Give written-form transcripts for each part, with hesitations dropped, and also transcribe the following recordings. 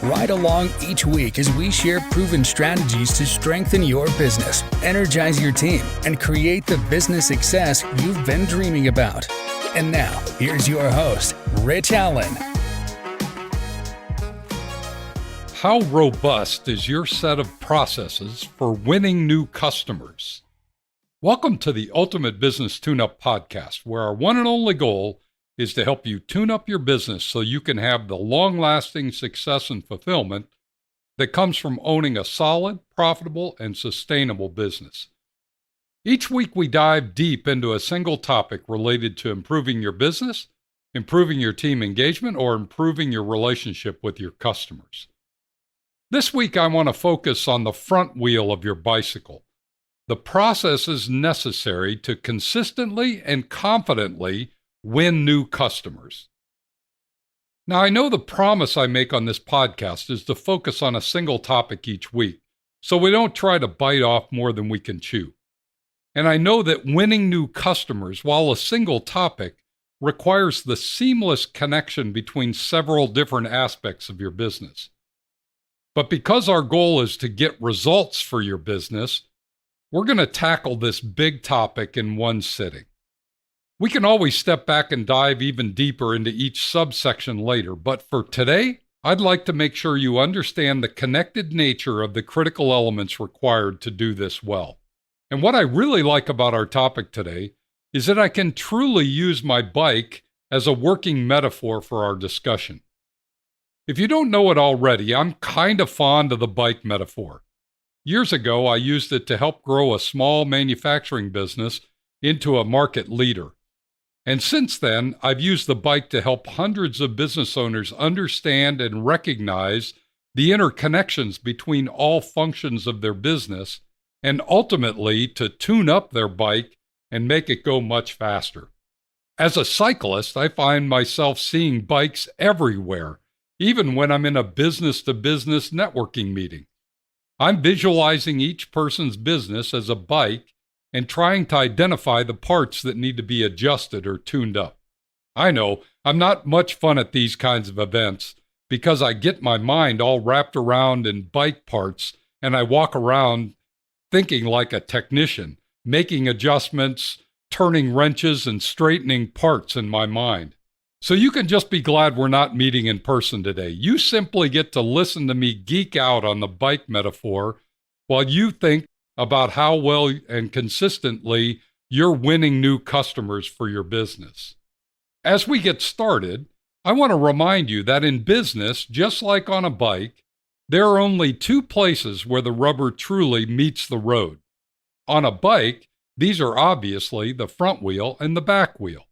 Ride along each week as we share proven strategies to strengthen your business, energize your team, and create the business success you've been dreaming about. And now, here's your host, Rich Allen. How robust is your set of processes for winning new customers? Welcome to the Ultimate Business Tune-Up Podcast, where our one and only goal is to help you tune up your business so you can have the long-lasting success and fulfillment that comes from owning a solid, profitable, and sustainable business. Each week we dive deep into a single topic related to improving your business, improving your team engagement, or improving your relationship with your customers. This week I want to focus on the front wheel of your bicycle, the processes necessary to consistently and confidently win new customers. Now, I know the promise I make on this podcast is to focus on a single topic each week, so we don't try to bite off more than we can chew. And I know that winning new customers, while a single topic, requires the seamless connection between several different aspects of your business. But because our goal is to get results for your business, we're going to tackle this big topic in one sitting. We can always step back and dive even deeper into each subsection later, but for today, I'd like to make sure you understand the connected nature of the critical elements required to do this well. And what I really like about our topic today is that I can truly use my bike as a working metaphor for our discussion. If you don't know it already, I'm kind of fond of the bike metaphor. Years ago, I used it to help grow a small manufacturing business into a market leader. And since then, I've used the bike to help hundreds of business owners understand and recognize the interconnections between all functions of their business, and ultimately to tune up their bike and make it go much faster. As a cyclist, I find myself seeing bikes everywhere, even when I'm in a business-to-business networking meeting. I'm visualizing each person's business as a bike and trying to identify the parts that need to be adjusted or tuned up. I know I'm not much fun at these kinds of events because I get my mind all wrapped around in bike parts and I walk around thinking like a technician, making adjustments, turning wrenches, and straightening parts in my mind. So you can just be glad we're not meeting in person today. You simply get to listen to me geek out on the bike metaphor while you think about how well and consistently you're winning new customers for your business. As we get started, I want to remind you that in business, just like on a bike, there are only two places where the rubber truly meets the road. On a bike, these are obviously the front wheel and the back wheel.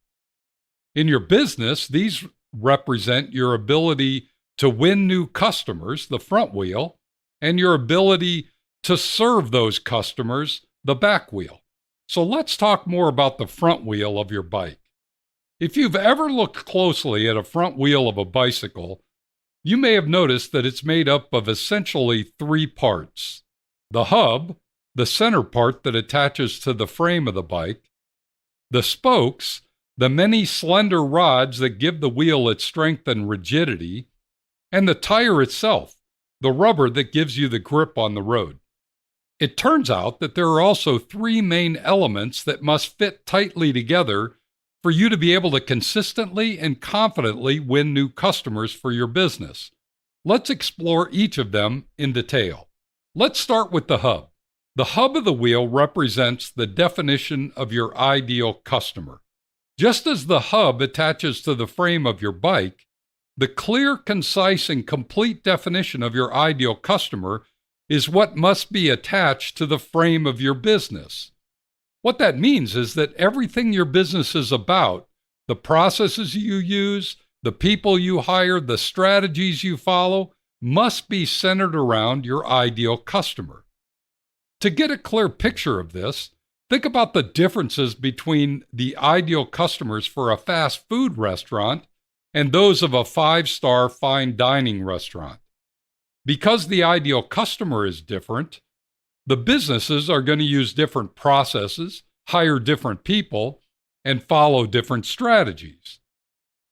In your business, these represent your ability to win new customers, the front wheel, and your ability to serve those customers, the back wheel. So let's talk more about the front wheel of your bike. If you've ever looked closely at a front wheel of a bicycle, you may have noticed that it's made up of essentially three parts: the hub, the center part that attaches to the frame of the bike, the spokes, the many slender rods that give the wheel its strength and rigidity, and the tire itself, the rubber that gives you the grip on the road. It turns out that there are also three main elements that must fit tightly together for you to be able to consistently and confidently win new customers for your business. Let's explore each of them in detail. Let's start with the hub. The hub of the wheel represents the definition of your ideal customer. Just as the hub attaches to the frame of your bike, the clear, concise, and complete definition of your ideal customer is what must be attached to the frame of your business. What that means is that everything your business is about, the processes you use, the people you hire, the strategies you follow, must be centered around your ideal customer. To get a clear picture of this, think about the differences between the ideal customers for a fast food restaurant and those of a 5-star fine dining restaurant. Because the ideal customer is different, the businesses are going to use different processes, hire different people, and follow different strategies.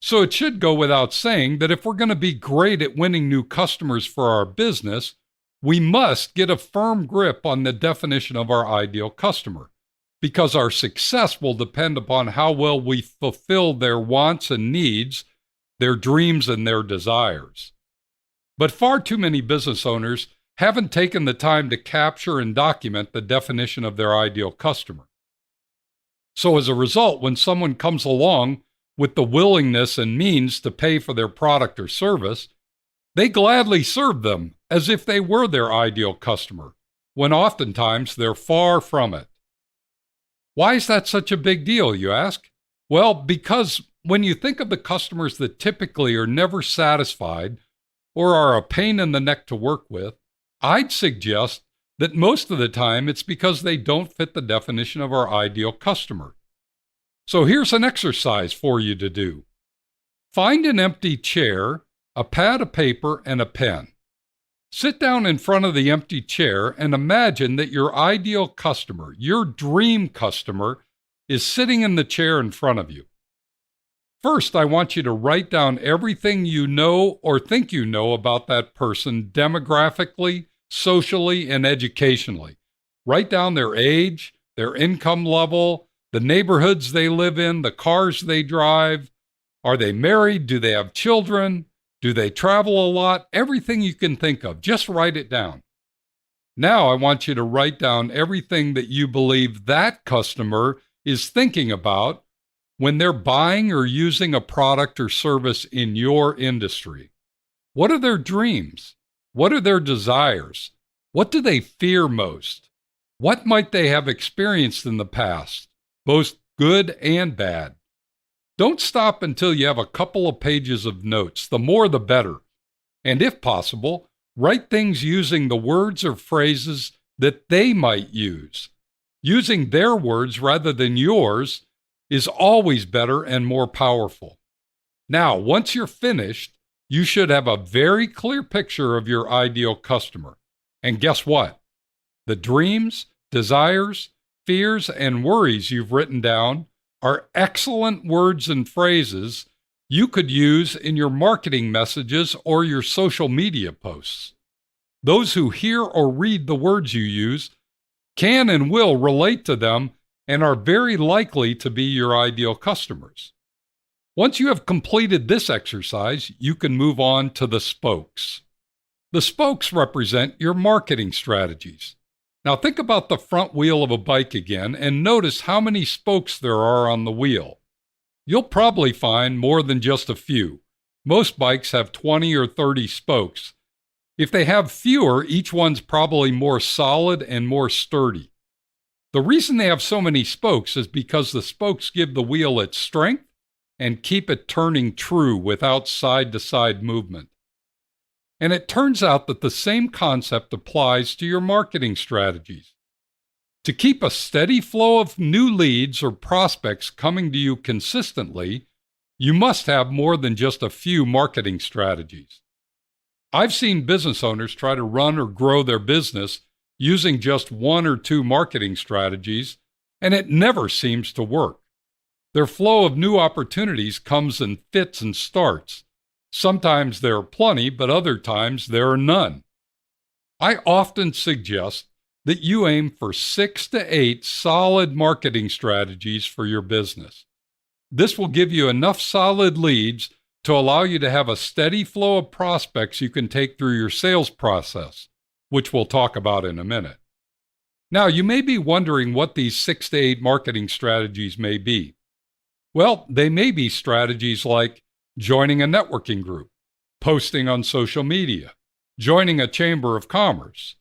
So it should go without saying that if we're going to be great at winning new customers for our business, we must get a firm grip on the definition of our ideal customer, because our success will depend upon how well we fulfill their wants and needs, their dreams and their desires. But far too many business owners haven't taken the time to capture and document the definition of their ideal customer. So as a result, when someone comes along with the willingness and means to pay for their product or service, they gladly serve them as if they were their ideal customer, when oftentimes they're far from it. Why is that such a big deal, you ask? Well, because when you think of the customers that typically are never satisfied or are a pain in the neck to work with, I'd suggest that most of the time it's because they don't fit the definition of our ideal customer. So here's an exercise for you to do. Find an empty chair, a pad of paper, and a pen. Sit down in front of the empty chair and imagine that your ideal customer, your dream customer, is sitting in the chair in front of you. First, I want you to write down everything you know or think you know about that person demographically, socially, and educationally. Write down their age, their income level, the neighborhoods they live in, the cars they drive. Are they married? Do they have children? Do they travel a lot? Everything you can think of, just write it down. Now I want you to write down everything that you believe that customer is thinking about when they're buying or using a product or service in your industry. What are their dreams? What are their desires? What do they fear most? What might they have experienced in the past, both good and bad? Don't stop until you have a couple of pages of notes. The more, the better. And if possible, write things using the words or phrases that they might use. Using their words rather than yours is always better and more powerful. Now, once you're finished, you should have a very clear picture of your ideal customer. And guess what? The dreams, desires, fears, and worries you've written down are excellent words and phrases you could use in your marketing messages or your social media posts. Those who hear or read the words you use can and will relate to them and are very likely to be your ideal customers. Once you have completed this exercise, you can move on to the spokes. The spokes represent your marketing strategies. Now think about the front wheel of a bike again and notice how many spokes there are on the wheel. You'll probably find more than just a few. Most bikes have 20 or 30 spokes. If they have fewer, each one's probably more solid and more sturdy. The reason they have so many spokes is because the spokes give the wheel its strength and keep it turning true without side-to-side movement. And it turns out that the same concept applies to your marketing strategies. To keep a steady flow of new leads or prospects coming to you consistently, you must have more than just a few marketing strategies. I've seen business owners try to run or grow their business using just one or two marketing strategies, and it never seems to work. Their flow of new opportunities comes in fits and starts. Sometimes there are plenty, but other times there are none. I often suggest that you aim for 6 to 8 solid marketing strategies for your business. This will give you enough solid leads to allow you to have a steady flow of prospects you can take through your sales process, which we'll talk about in a minute. Now, you may be wondering what these 6 to 8 marketing strategies may be. Well, they may be strategies like joining a networking group, posting on social media, joining a chamber of commerce,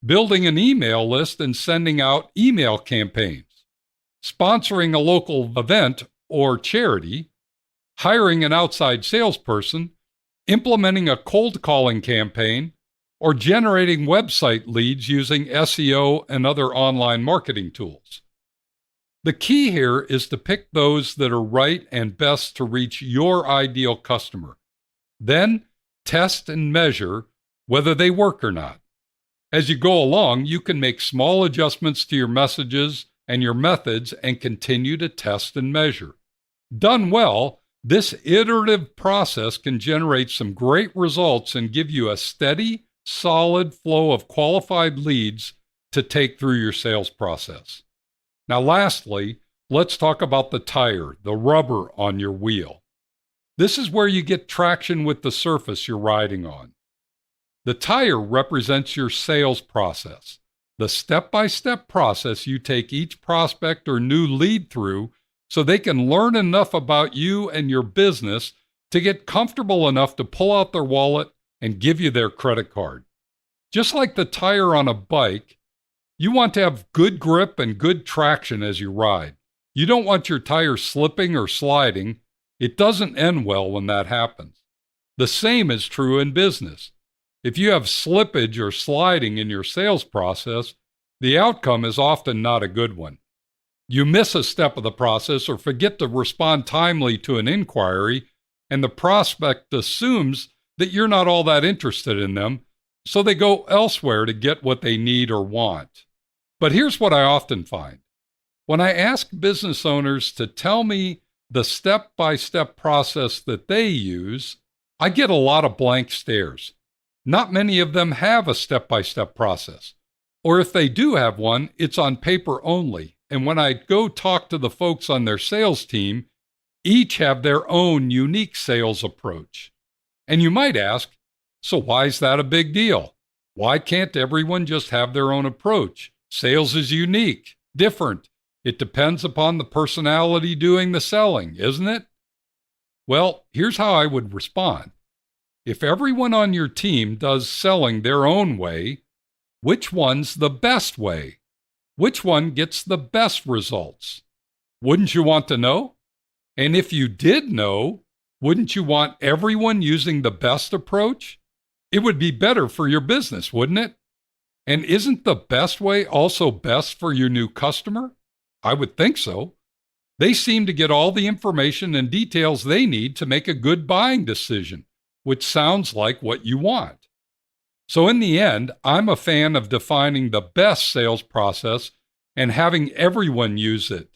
building an email list and sending out email campaigns, sponsoring a local event or charity, hiring an outside salesperson, implementing a cold calling campaign, or generating website leads using SEO and other online marketing tools. The key here is to pick those that are right and best to reach your ideal customer. Then test and measure whether they work or not. As you go along, you can make small adjustments to your messages and your methods and continue to test and measure. Done well, This iterative process can generate some great results and give you a steady, solid flow of qualified leads to take through your sales process. Now, lastly, let's talk about the tire, the rubber on your wheel. This is where you get traction with the surface you're riding on. The tire represents your sales process, the step-by-step process you take each prospect or new lead through so they can learn enough about you and your business to get comfortable enough to pull out their wallet and give you their credit card. Just like the tire on a bike, you want to have good grip and good traction as you ride. You don't want your tire slipping or sliding. It doesn't end well when that happens. The same is true in business. If you have slippage or sliding in your sales process, the outcome is often not a good one. You miss a step of the process or forget to respond timely to an inquiry, and the prospect assumes that you're not all that interested in them, so they go elsewhere to get what they need or want. But here's what I often find. When I ask business owners to tell me the step-by-step process that they use, I get a lot of blank stares. Not many of them have a step-by-step process. Or if they do have one, it's on paper only. And when I go talk to the folks on their sales team, each have their own unique sales approach. And you might ask, so why is that a big deal? Why can't everyone just have their own approach? Sales is unique, different. It depends upon the personality doing the selling, isn't it? Well, here's how I would respond. If everyone on your team does selling their own way, which one's the best way? Which one gets the best results? Wouldn't you want to know? And if you did know, wouldn't you want everyone using the best approach? It would be better for your business, wouldn't it? And isn't the best way also best for your new customer? I would think so. They seem to get all the information and details they need to make a good buying decision, which sounds like what you want. So in the end, I'm a fan of defining the best sales process and having everyone use it.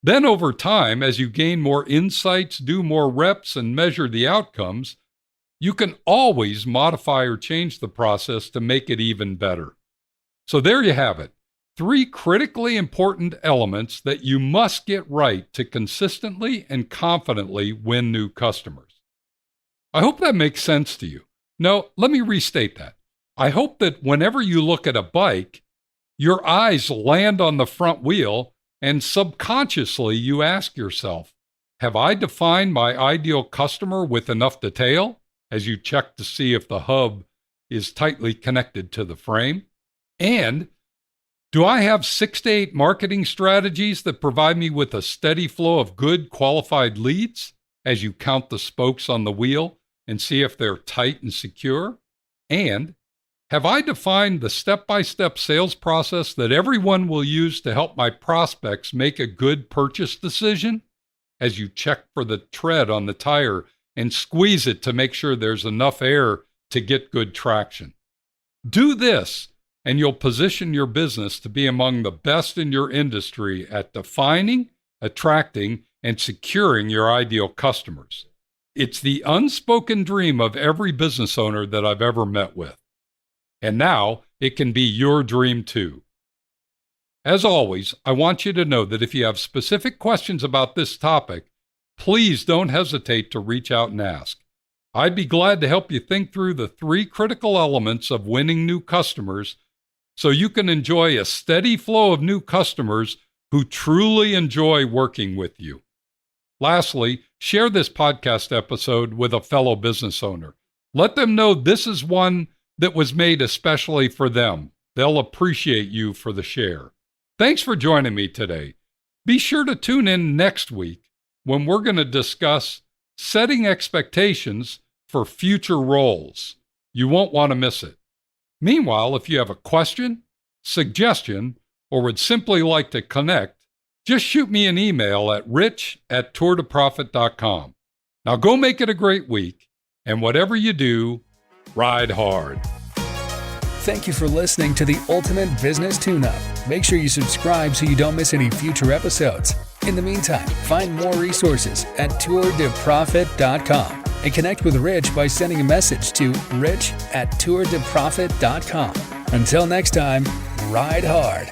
Then over time, as you gain more insights, do more reps, and measure the outcomes, you can always modify or change the process to make it even better. So there you have it. 3 critically important elements that you must get right to consistently and confidently win new customers. I hope that makes sense to you. No, let me restate that. I hope that whenever you look at a bike, your eyes land on the front wheel and subconsciously you ask yourself, have I defined my ideal customer with enough detail as you check to see if the hub is tightly connected to the frame? And do I have 6 to 8 marketing strategies that provide me with a steady flow of good qualified leads as you count the spokes on the wheel and see if they're tight and secure? And have I defined the step-by-step sales process that everyone will use to help my prospects make a good purchase decision as you check for the tread on the tire and squeeze it to make sure there's enough air to get good traction? Do this, and you'll position your business to be among the best in your industry at defining, attracting, and securing your ideal customers. It's the unspoken dream of every business owner that I've ever met with. And now it can be your dream too. As always, I want you to know that if you have specific questions about this topic, please don't hesitate to reach out and ask. I'd be glad to help you think through the 3 critical elements of winning new customers so you can enjoy a steady flow of new customers who truly enjoy working with you. Lastly, share this podcast episode with a fellow business owner. Let them know this is one that was made especially for them. They'll appreciate you for the share. Thanks for joining me today. Be sure to tune in next week when we're going to discuss setting expectations for future roles. You won't want to miss it. Meanwhile, if you have a question, suggestion, or would simply like to connect, just shoot me an email at rich@tourtoprofit.com. Now go make it a great week, and whatever you do, ride hard. Thank you for listening to the Ultimate Business Tune-Up. Make sure you subscribe so you don't miss any future episodes. In the meantime, find more resources at tourdeprofit.com and connect with Rich by sending a message to rich@tourdeprofit.com. Until next time, ride hard.